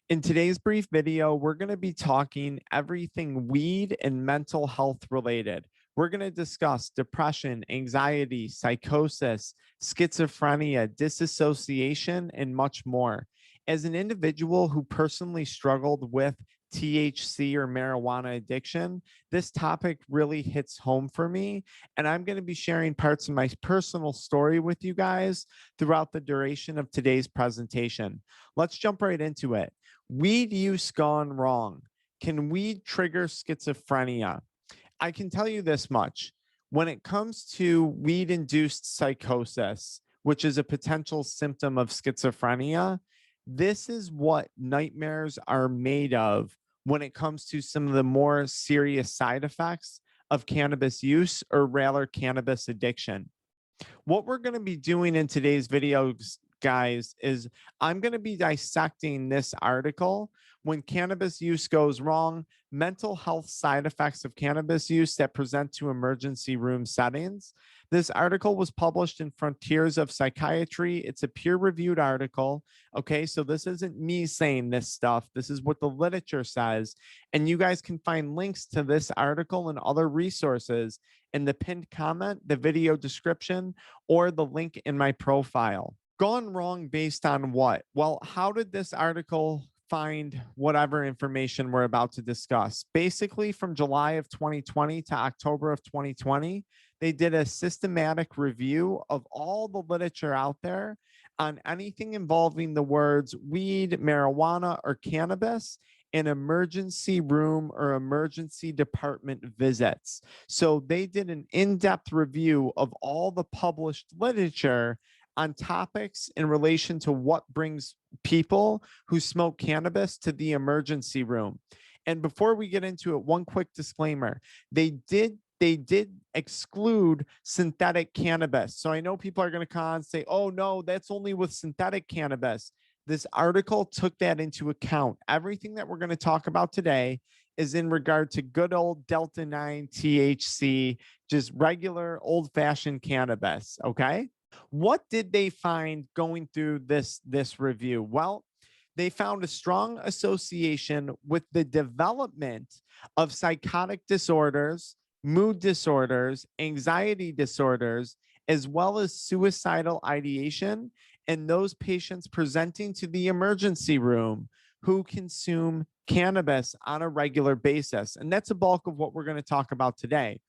In today's brief video, we're going to be talking everything weed and mental health related. We're going to discuss depression, anxiety, psychosis, schizophrenia, disassociation, and much more. As an individual who personally struggled with THC or marijuana addiction, this topic really hits home for me. And I'm going to be sharing parts of my personal story with you guys throughout the duration of today's presentation. Let's jump right into it. Weed use gone wrong. Can weed trigger schizophrenia? I can tell you this much. When it comes to weed-induced psychosis, which is a potential symptom of schizophrenia, this is what nightmares are made of when it comes to some of the more serious side effects of cannabis use, or rather cannabis addiction. What we're going to be doing in today's videos, guys, is I'm going to be dissecting this article, When Cannabis Use Goes Wrong, Mental Health Side Effects of Cannabis Use That Present to Emergency Room Settings. This article was published in Frontiers of Psychiatry. It's a peer-reviewed article. Okay, so this isn't me saying this stuff. This is what the literature says. And you guys can find links to this article and other resources in the pinned comment, the video description, or the link in my profile. Gone wrong based on what? Well, how did this article find whatever information we're about to discuss? Basically, from July of 2020 to October of 2020, they did a systematic review of all the literature out there on anything involving the words weed, marijuana, or cannabis in emergency room or emergency department visits. So they did an in-depth review of all the published literature on topics in relation to what brings people who smoke cannabis to the emergency room. And before we get into it, one quick disclaimer. They did exclude synthetic cannabis. So I know people are going to come and say, oh no, that's only with synthetic cannabis. This article took that into account. Everything that we're going to talk about today is in regard to good old Delta 9 THC, just regular old fashioned cannabis. Okay. What did they find going through this review? Well, they found a strong association with the development of psychotic disorders, mood disorders, anxiety disorders, as well as suicidal ideation in those patients presenting to the emergency room who consume cannabis on a regular basis. And that's a bulk of what we're going to talk about today.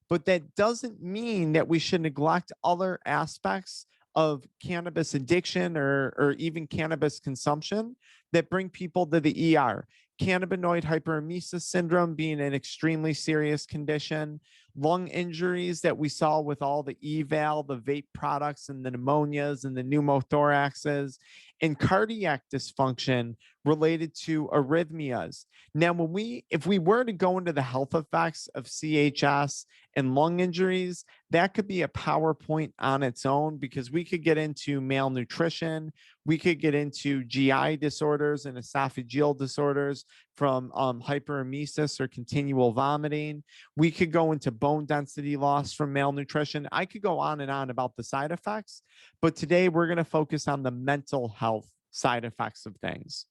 But that doesn't mean that we should neglect other aspects of cannabis addiction or even cannabis consumption that bring people to the ER. Cannabinoid Hyperemesis Syndrome being an extremely serious condition, lung injuries that we saw with all the eval, the vape products and the pneumonias and the pneumothoraxes, and cardiac dysfunction related to arrhythmias. Now, if we were to go into the health effects of CHS and lung injuries, that could be a PowerPoint on its own, because we could get into malnutrition, we could get into GI disorders and esophageal disorders from hyperemesis or continual vomiting. We could go into bone density loss from malnutrition. I could go on and on about the side effects, but today we're going to focus on the mental health side effects of things.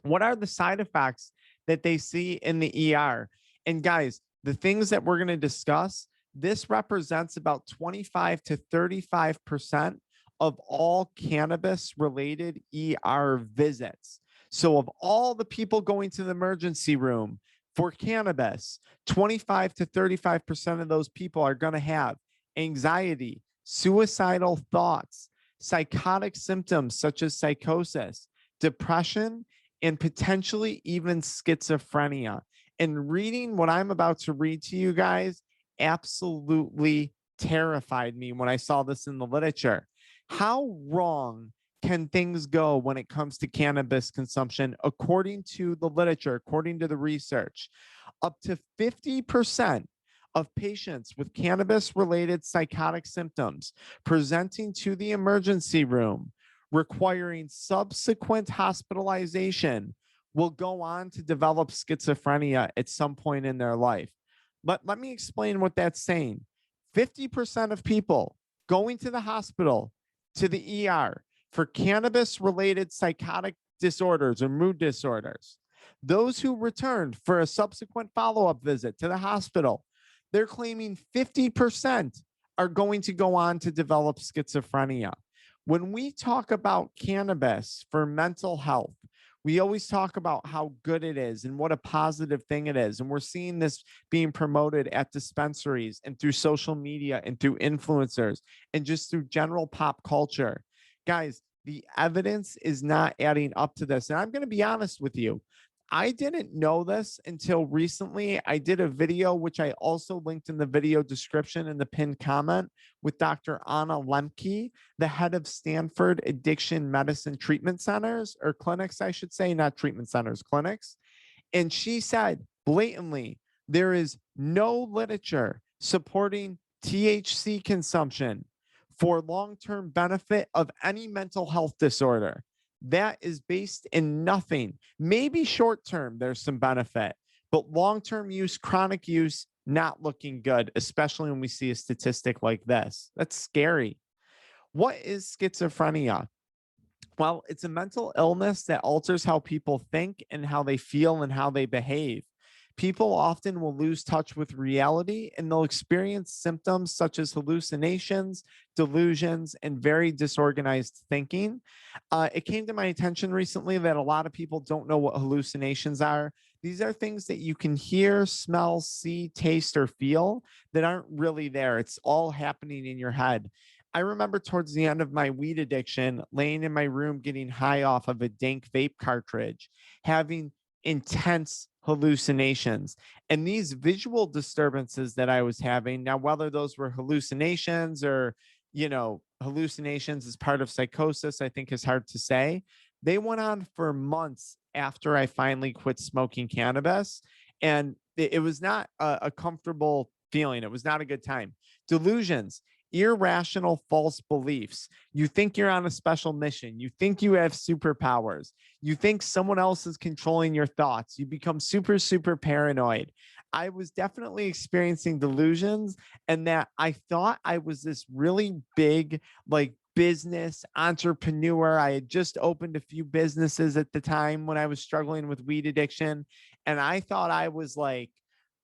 What are the side effects that they see in the ER? And guys, the things that we're going to discuss, this represents about 25 to 35% of all cannabis related ER visits. So of all the people going to the emergency room for cannabis, 25 to 35% of those people are going to have anxiety, suicidal thoughts, psychotic symptoms such as psychosis, depression, and potentially even schizophrenia. And reading what I'm about to read to you guys absolutely terrified me when I saw this in the literature. How wrong can things go when it comes to cannabis consumption, according to the literature, according to the research? Up to 50% of patients with cannabis-related psychotic symptoms presenting to the emergency room requiring subsequent hospitalization will go on to develop schizophrenia at some point in their life. But let me explain what that's saying. 50% of people going to the hospital, to the ER for cannabis-related psychotic disorders or mood disorders. Those who returned for a subsequent follow-up visit to the hospital, they're claiming 50% are going to go on to develop schizophrenia. When we talk about cannabis for mental health, we always talk about how good it is and what a positive thing it is. And we're seeing this being promoted at dispensaries and through social media and through influencers and just through general pop culture. Guys, the evidence is not adding up to this. And I'm going to be honest with you. I didn't know this until recently. I did a video, which I also linked in the video description in the pinned comment, with Dr. Anna Lemke, the head of Stanford Addiction Medicine Treatment Centers, or clinics, I should say, not treatment centers, clinics. And she said blatantly, there is no literature supporting THC consumption for long-term benefit of any mental health disorder. That is based in nothing. Maybe short-term, there's some benefit, but long-term use, chronic use, not looking good, especially when we see a statistic like this. That's scary. What is schizophrenia? Well, it's a mental illness that alters how people think and how they feel and how they behave. People often will lose touch with reality and they'll experience symptoms such as hallucinations, delusions, and very disorganized thinking. It came to my attention recently that a lot of people don't know what hallucinations are. These are things that you can hear, smell, see, taste, or feel that aren't really there. It's all happening in your head. I remember towards the end of my weed addiction, laying in my room getting high off of a dank vape cartridge, having intense hallucinations. And these visual disturbances that I was having, now, whether those were hallucinations or, hallucinations as part of psychosis, I think is hard to say. They went on for months after I finally quit smoking cannabis. And it was not a comfortable feeling. It was not a good time. Delusions, irrational false beliefs. You think you're on a special mission. You think you have superpowers. You think someone else is controlling your thoughts. You become super, super paranoid. I was definitely experiencing delusions, and that I thought I was this really big, like, business entrepreneur. I had just opened a few businesses at the time when I was struggling with weed addiction. And I thought I was like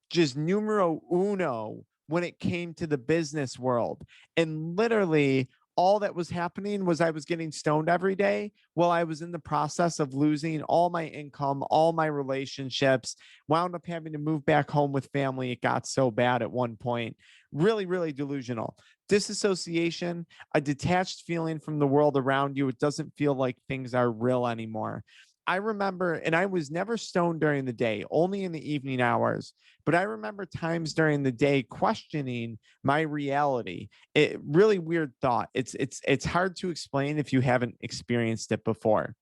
just numero uno when it came to the business world. And literally all that was happening was I was getting stoned every day while I was in the process of losing all my income, all my relationships, wound up having to move back home with family. It got so bad at one point. Really, really delusional. Disassociation, a detached feeling from the world around you. It doesn't feel like things are real anymore. I remember, and I was never stoned during the day, only in the evening hours, but I remember times during the day questioning my reality. It really weird thought. It's hard to explain if you haven't experienced it before.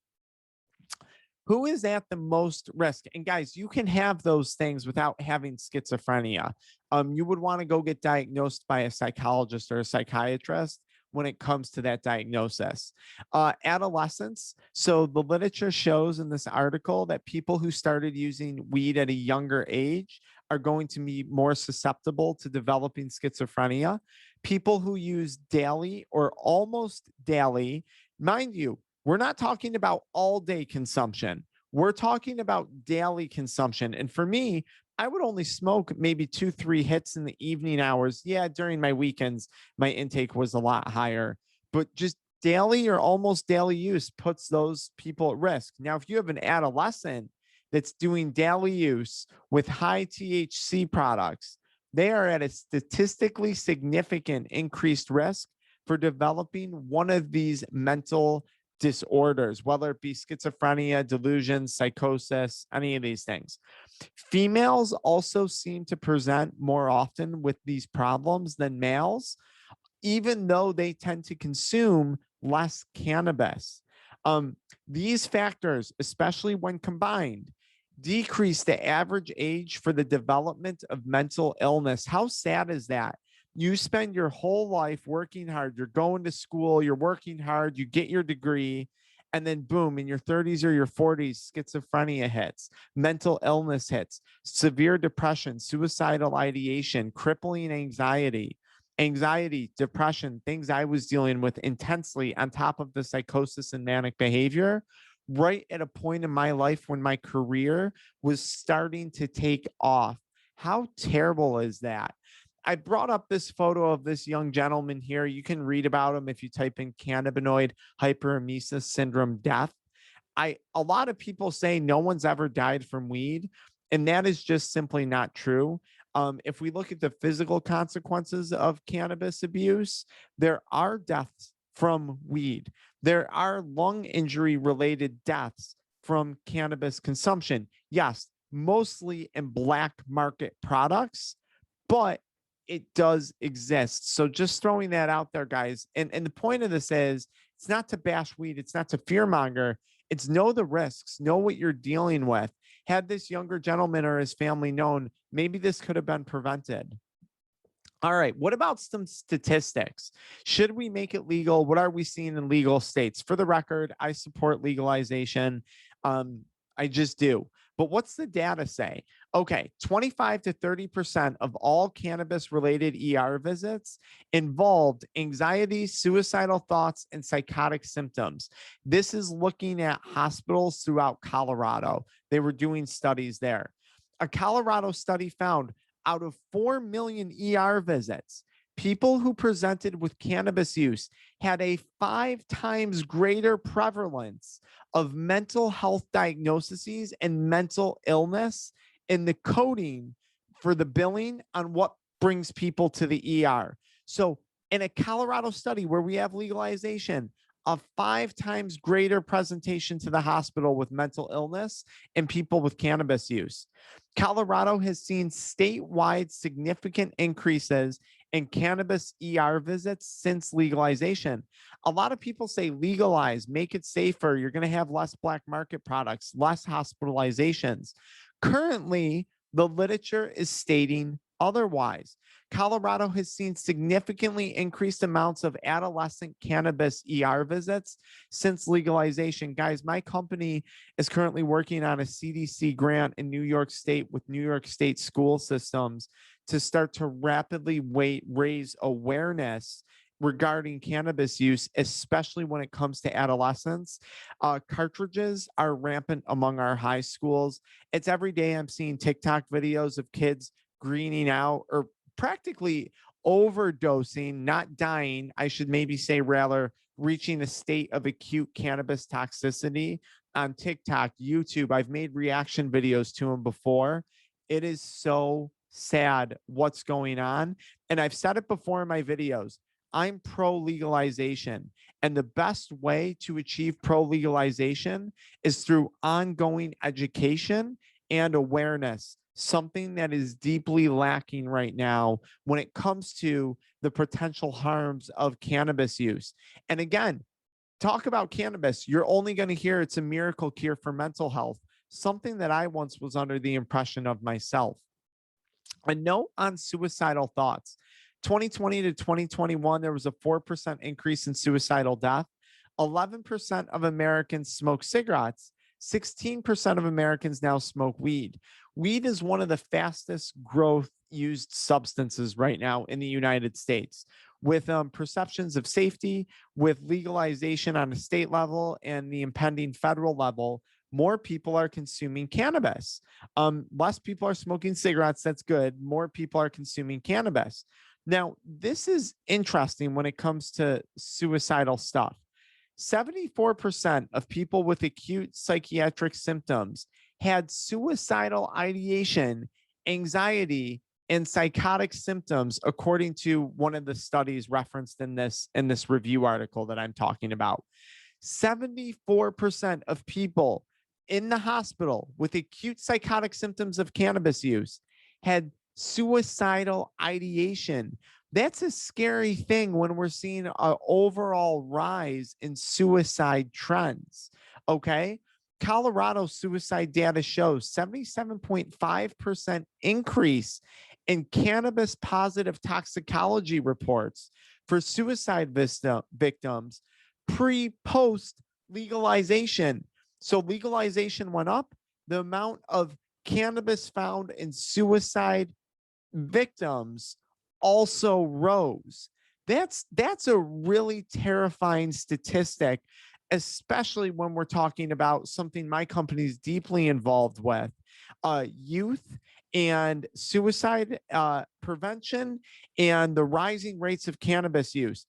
Who is at the most risk? And guys, you can have those things without having schizophrenia. You would want to go get diagnosed by a psychologist or a psychiatrist when it comes to that diagnosis. Adolescents. So the literature shows in this article that people who started using weed at a younger age are going to be more susceptible to developing schizophrenia. People who use daily or almost daily, mind you, we're not talking about all day consumption. We're talking about daily consumption. And for me, I would only smoke maybe 2-3 hits in the evening hours. Yeah, during my weekends, my intake was a lot higher, but just daily or almost daily use puts those people at risk. Now, if you have an adolescent that's doing daily use with high THC products, they are at a statistically significant increased risk for developing one of these mental disorders, whether it be schizophrenia, delusions, psychosis, any of these things. Females also seem to present more often with these problems than males, even though they tend to consume less cannabis. These factors, especially when combined, decrease the average age for the development of mental illness. How sad is that? You spend your whole life working hard. You're going to school, you're working hard, you get your degree, and then boom, in your 30s or your 40s, schizophrenia hits, mental illness hits, severe depression, suicidal ideation, crippling anxiety, depression, things I was dealing with intensely on top of the psychosis and manic behavior. right at a point in my life when my career was starting to take off. How terrible is that? I brought up this photo of this young gentleman here. You can read about him if you type in cannabinoid hyperemesis syndrome death. A lot of people say no one's ever died from weed, and that is just simply not true. If we look at the physical consequences of cannabis abuse, there are deaths from weed. There are lung injury related deaths from cannabis consumption. Yes, mostly in black market products, but it does exist. So just throwing that out there, guys. And the point of this is it's not to bash weed, it's not to fearmonger. It's know the risks, know what you're dealing with. Had this younger gentleman or his family known, maybe this could have been prevented. All right. What about some statistics? Should we make it legal? What are we seeing in legal states? For the record, I support legalization. I just do. But what's the data say? Okay, 25 to 30% of all cannabis related ER visits involved anxiety, suicidal thoughts, and psychotic symptoms. This is looking at hospitals throughout Colorado. They were doing studies there. A Colorado study found out of 4 million ER visits, people who presented with cannabis use had a 5 times greater prevalence of mental health diagnoses and mental illness in the coding for the billing on what brings people to the ER. So, in a Colorado study where we have legalization, a 5 times greater presentation to the hospital with mental illness and people with cannabis use. Colorado has seen statewide significant increases in cannabis ER visits since legalization. A lot of people say legalize, make it safer. You're going to have less black market products, less hospitalizations. Currently, the literature is stating otherwise. Colorado has seen significantly increased amounts of adolescent cannabis ER visits since legalization. Guys, my company is currently working on a CDC grant in New York State with New York State school systems to start to rapidly raise awareness regarding cannabis use, especially when it comes to adolescents. Cartridges are rampant among our high schools. It's every day I'm seeing TikTok videos of kids greening out or practically overdosing, not dying. I should maybe say rather reaching a state of acute cannabis toxicity on TikTok, YouTube. I've made reaction videos to them before. It is so sad what's going on. And I've said it before in my videos. I'm pro legalization. And the best way to achieve pro legalization is through ongoing education and awareness, something that is deeply lacking right now when it comes to the potential harms of cannabis use. And again, talk about cannabis, you're only going to hear it's a miracle cure for mental health, something that I once was under the impression of myself. A note on suicidal thoughts. 2020 to 2021, there was a 4% increase in suicidal death. 11% of Americans smoke cigarettes. 16% of Americans now smoke weed. Weed is one of the fastest growth used substances right now in the United States. With perceptions of safety, with legalization on a state level and the impending federal level, more people are consuming cannabis. Less people are smoking cigarettes. That's good. More people are consuming cannabis. Now, this is interesting when it comes to suicidal stuff. 74% of people with acute psychiatric symptoms had suicidal ideation, anxiety, and psychotic symptoms, according to one of the studies referenced in this review article that I'm talking about. 74% of people in the hospital with acute psychotic symptoms of cannabis use had suicidal ideation. That's a scary thing when we're seeing an overall rise in suicide trends. Okay. Colorado suicide data shows 77.5% increase in cannabis positive toxicology reports for suicide victims pre-post legalization. So legalization went up. The amount of cannabis found in suicide victims also rose. That's a really terrifying statistic. especially when we're talking about something my company is deeply involved with, youth and suicide prevention and the rising rates of cannabis use.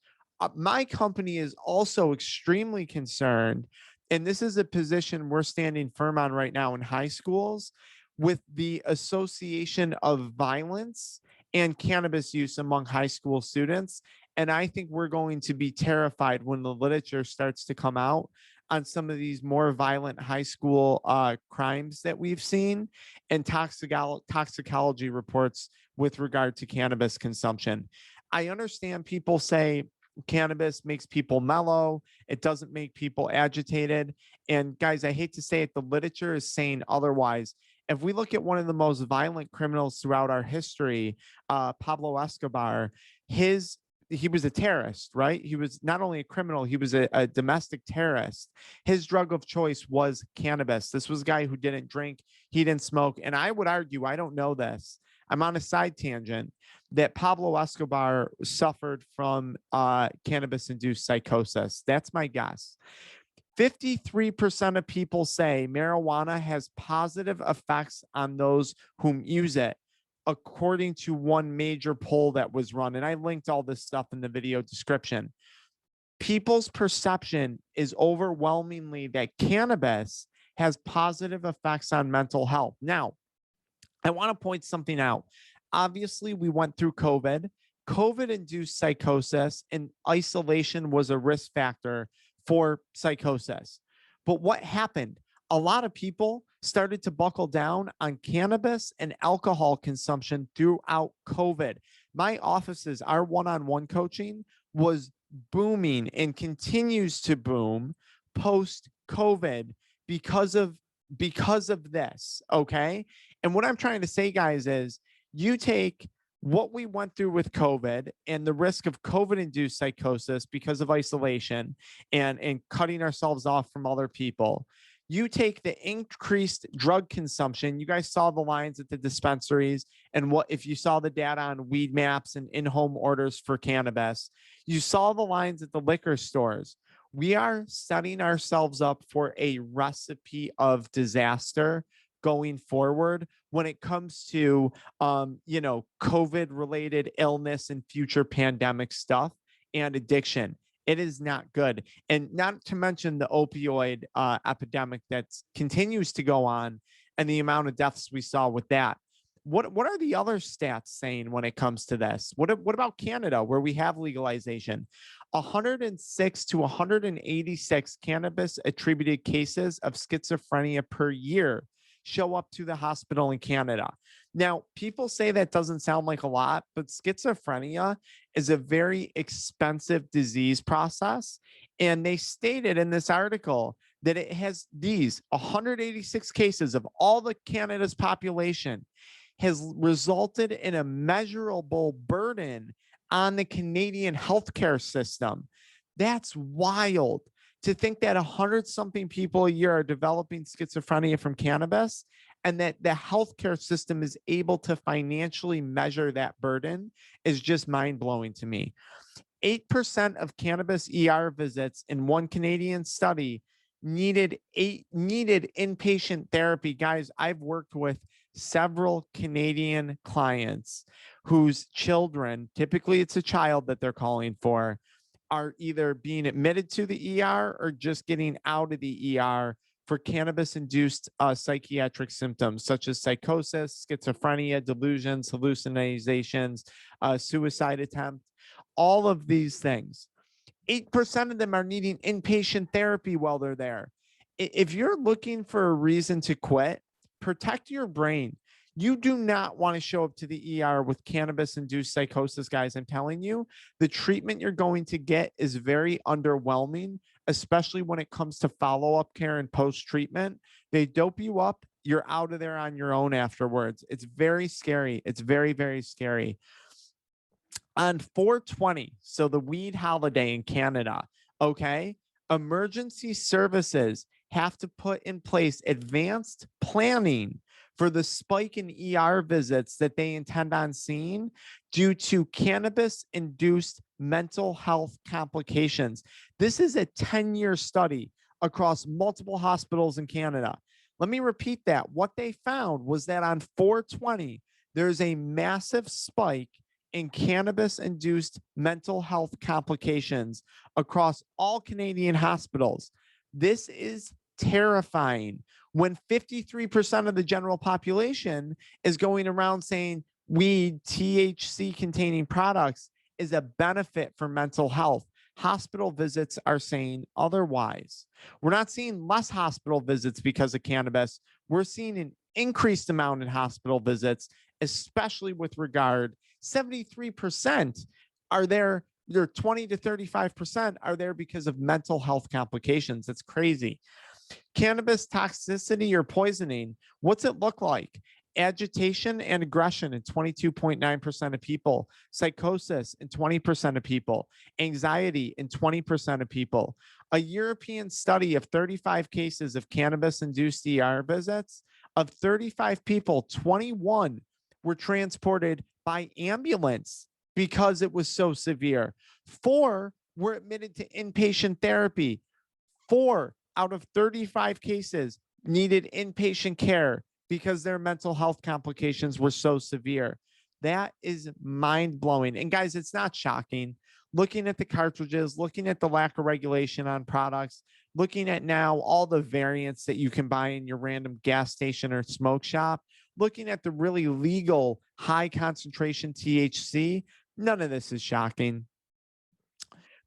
My company is also extremely concerned, and this is a position we're standing firm on right now in high schools, with the association of violence and cannabis use among high school students. And I think we're going to be terrified when the literature starts to come out on some of these more violent high school crimes that we've seen, and toxicology reports with regard to cannabis consumption. I understand people say cannabis makes people mellow, it doesn't make people agitated. And guys, I hate to say it, the literature is saying otherwise. If we look at one of the most violent criminals throughout our history, Pablo Escobar, he was a terrorist, right? He was not only a criminal, he was a domestic terrorist. His drug of choice was cannabis. This was a guy who didn't drink, he didn't smoke. And I would argue, I don't know this, I'm on a side tangent, that Pablo Escobar suffered from cannabis-induced psychosis. That's my guess. 53% of people say marijuana has positive effects on those whom use it, according to one major poll that was run. And I linked all this stuff in the video description. People's perception is overwhelmingly that cannabis has positive effects on mental health. Now, I want to point something out. Obviously, we went through COVID. COVID-induced psychosis and isolation was a risk factor for psychosis. But what happened? A lot of people started to buckle down on cannabis and alcohol consumption throughout COVID. My offices, our one-on-one coaching was booming and continues to boom post-COVID because of this, okay? And what I'm trying to say, guys, is you take what we went through with COVID and the risk of COVID-induced psychosis because of isolation and cutting ourselves off from other people. You take the increased drug consumption. You guys saw the lines at the dispensaries, and what if you saw the data on weed maps and in-home orders for cannabis, you saw the lines at the liquor stores. We are setting ourselves up for a recipe of disaster going forward when it comes to COVID related illness and future pandemic stuff and addiction. It is not good. And not to mention the opioid epidemic that continues to go on and the amount of deaths we saw with that. What are the other stats saying when it comes to this? What about Canada, where we have legalization? 106 to 186 cannabis attributed cases of schizophrenia per year show up to the hospital in Canada. Now, people say that doesn't sound like a lot, but schizophrenia is a very expensive disease process. And they stated in this article that it has these 186 cases of all the Canada's population has resulted in a measurable burden on the Canadian healthcare system. That's wild to think that 100-something people a year are developing schizophrenia from cannabis, and that the healthcare system is able to financially measure that burden is just mind-blowing to me. 8% of cannabis ER visits in one Canadian study needed inpatient therapy. Guys, I've worked with several Canadian clients whose children, typically it's a child that they're calling for, are either being admitted to the ER or just getting out of the ER for cannabis-induced psychiatric symptoms such as psychosis, schizophrenia, delusions, hallucinations, suicide attempt, all of these things. 8% of them are needing inpatient therapy while they're there. If you're looking for a reason to quit, protect your brain. You do not want to show up to the ER with cannabis-induced psychosis, guys. I'm telling you, the treatment you're going to get is very underwhelming, especially when it comes to follow-up care and post-treatment. They dope you up. You're out of there on your own afterwards. It's very scary. It's very, very scary. On 4/20, so the weed holiday in Canada, okay, emergency services have to put in place advanced planning for the spike in ER visits that they intend on seeing due to cannabis-induced mental health complications. This is a 10-year study across multiple hospitals in Canada. Let me repeat that. What they found was that on 420, there's a massive spike in cannabis-induced mental health complications across all Canadian hospitals. This is terrifying when 53% of the general population is going around saying weed, THC containing products is a benefit for mental health. Hospital visits are saying otherwise. We're not seeing less hospital visits because of cannabis. We're seeing an increased amount in hospital visits, especially with regard 73% are there. They're 20 to 35% are there because of mental health complications. That's crazy. Cannabis toxicity or poisoning, what's it look like? Agitation and aggression in 22.9% of people, psychosis in 20% of people, anxiety in 20% of people. A European study of 35 cases of cannabis-induced ER visits, of 35 people, 21 were transported by ambulance because it was so severe. 4 were admitted to inpatient therapy. 4 out of 35 cases needed inpatient care because their mental health complications were so severe. That is mind blowing. And guys, it's not shocking. Looking at the cartridges, looking at the lack of regulation on products, looking at now all the variants that you can buy in your random gas station or smoke shop, looking at the really legal high concentration THC, none of this is shocking.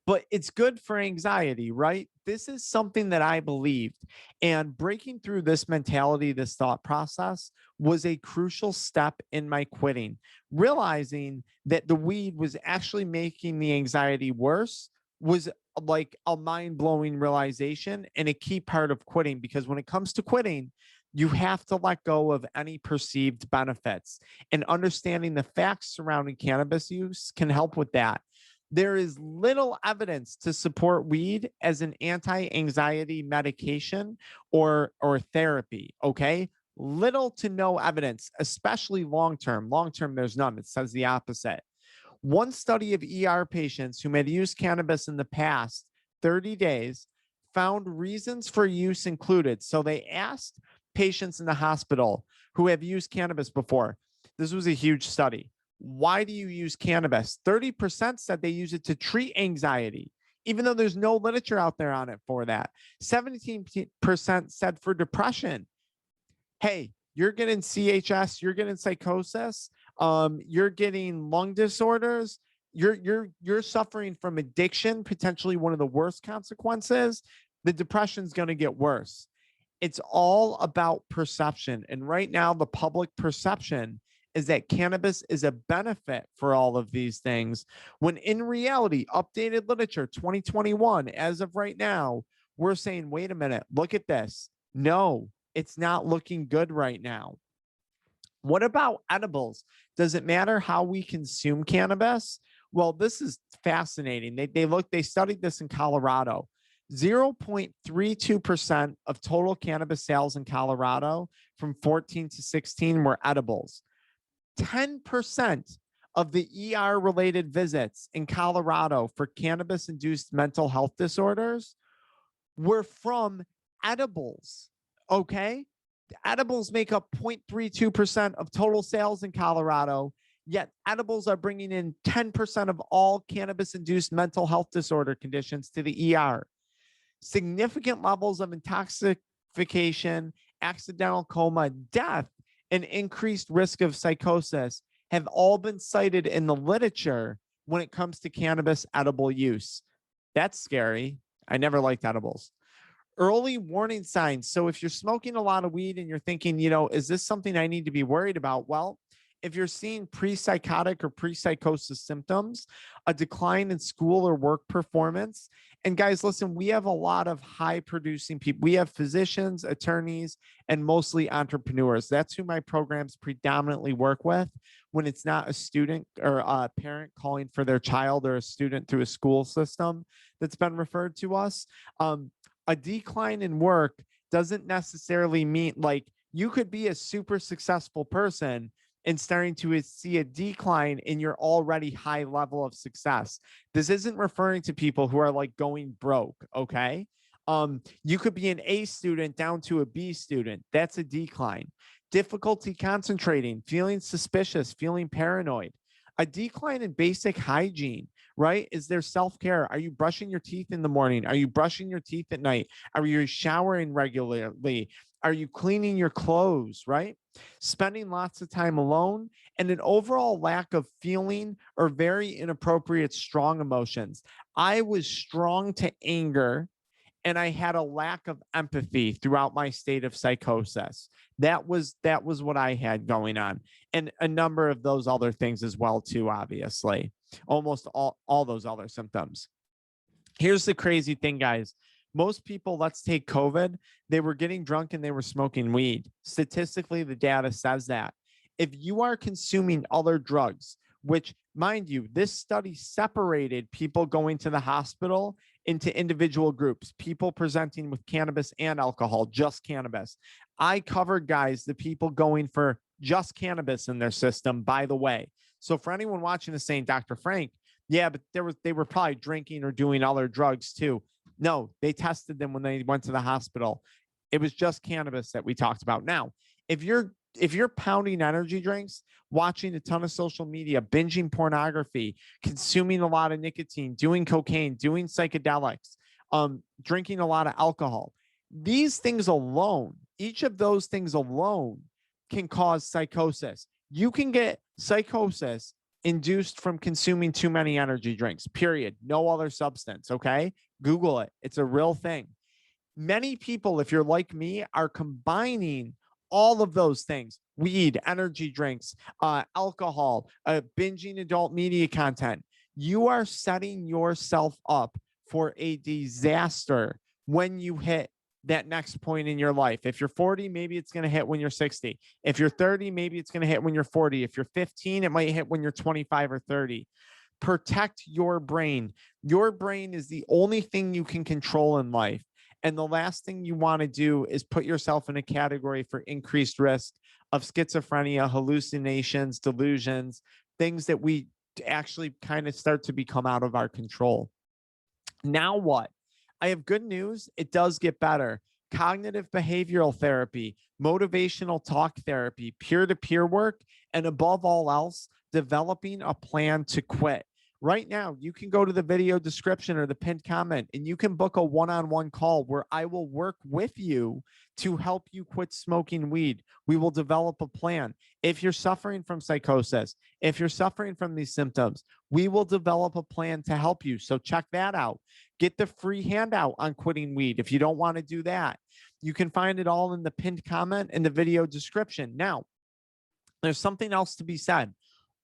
But it's good for anxiety, right? This is something that I believed. And breaking through this mentality, this thought process was a crucial step in my quitting. Realizing that the weed was actually making the anxiety worse was like a mind blowing realization and a key part of quitting. Because when it comes to quitting, you have to let go of any perceived benefits, and understanding the facts surrounding cannabis use can help with that. There is little evidence to support weed as an anti-anxiety medication or therapy, okay? Little to no evidence, especially long-term. Long-term, there's none. It says the opposite. One study of ER patients who had used cannabis in the past 30 days found reasons for use included. So they asked patients in the hospital who have used cannabis before. This was a huge study. Why do you use cannabis? 30% said they use it to treat anxiety, even though there's no literature out there on it for that. 17% said for depression. Hey, you're getting CHS, you're getting psychosis, you're getting lung disorders, you're suffering from addiction, potentially one of the worst consequences. The depression's going to get worse. It's all about perception. And right now, the public perception is that cannabis is a benefit for all of these things, when in reality, updated literature 2021, as of right now, we're saying, wait a minute, look at this. No, it's not looking good right now. What about edibles? Does it matter how we consume cannabis? Well, this is fascinating. They studied this in Colorado. 0.32% of total cannabis sales in Colorado from 14 to 16 were edibles. 10% of the ER related visits in Colorado for cannabis induced mental health disorders were from edibles. Okay. The edibles make up 0.32% of total sales in Colorado, yet edibles are bringing in 10% of all cannabis induced mental health disorder conditions to the ER. Significant levels of intoxication, accidental coma, death, and increased risk of psychosis have all been cited in the literature when it comes to cannabis edible use. That's scary. I never liked edibles. Early warning signs. So if you're smoking a lot of weed and you're thinking, is this something I need to be worried about? Well, if you're seeing pre-psychotic or pre-psychosis symptoms, a decline in school or work performance. And guys, listen, we have a lot of high producing people. We have physicians, attorneys, and mostly entrepreneurs. That's who my programs predominantly work with when it's not a student or a parent calling for their child, or a student through a school system that's been referred to us. A decline in work doesn't necessarily mean, like, you could be a super successful person, and starting to see a decline in your already high level of success. This isn't referring to people who are like going broke, okay? You could be an A student down to a B student. That's a decline. Difficulty concentrating, feeling suspicious, feeling paranoid. A decline in basic hygiene, right? Is there self-care? Are you brushing your teeth in the morning? Are you brushing your teeth at night? Are you showering regularly? Are you cleaning your clothes, right? Spending lots of time alone, and an overall lack of feeling or very inappropriate strong emotions. I was strong to anger, and I had a lack of empathy throughout my state of psychosis. That was what I had going on, and a number of those other things as well too. Obviously, almost all those other symptoms. Here's the crazy thing, guys. Most people, let's take COVID, they were getting drunk and they were smoking weed. Statistically, the data says that. If you are consuming other drugs, which, mind you, this study separated people going to the hospital into individual groups, people presenting with cannabis and alcohol, just cannabis. I covered, guys, the people going for just cannabis in their system, by the way. So for anyone watching this saying, Dr. Frank, yeah, but they were probably drinking or doing other drugs too. No, they tested them when they went to the hospital. It was just cannabis that we talked about. Now, if you're pounding energy drinks, watching a ton of social media, binging pornography, consuming a lot of nicotine, doing cocaine, doing psychedelics, drinking a lot of alcohol, these things alone, each of those things alone can cause psychosis. You can get psychosis induced from consuming too many energy drinks, period. No other substance, okay? Google it. It's a real thing. Many people, if you're like me, are combining all of those things: weed, energy drinks, alcohol, binging adult media content. You are setting yourself up for a disaster when you hit that next point in your life. If you're 40, maybe it's going to hit when you're 60. If you're 30, maybe it's going to hit when you're 40. If you're 15, it might hit when you're 25 or 30. Protect your brain. Your brain is the only thing you can control in life. And the last thing you want to do is put yourself in a category for increased risk of schizophrenia, hallucinations, delusions, things that we actually kind of start to become out of our control. Now what? I have good news. It does get better. Cognitive behavioral therapy, motivational talk therapy, peer-to-peer work, and above all else, developing a plan to quit. Right now, you can go to the video description or the pinned comment and you can book a one-on-one call where I will work with you to help you quit smoking weed. We will develop a plan. If you're suffering from psychosis, if you're suffering from these symptoms, we will develop a plan to help you. So check that out. Get the free handout on quitting weed if you don't want to do that. You can find it all in the pinned comment in the video description. Now, there's something else to be said.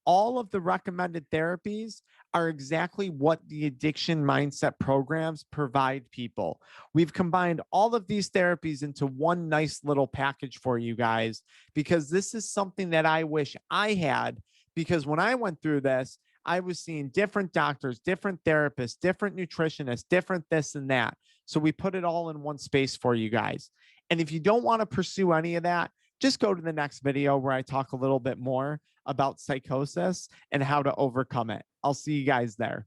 All of the recommended therapies are exactly what the addiction mindset programs provide people. We've combined all of these therapies into one nice little package for you guys, because this is something that I wish I had, because when I went through this, I was seeing different doctors, different therapists, different nutritionists, different this and that. So we put it all in one space for you guys. And if you don't want to pursue any of that, just go to the next video where I talk a little bit more about psychosis and how to overcome it. I'll see you guys there.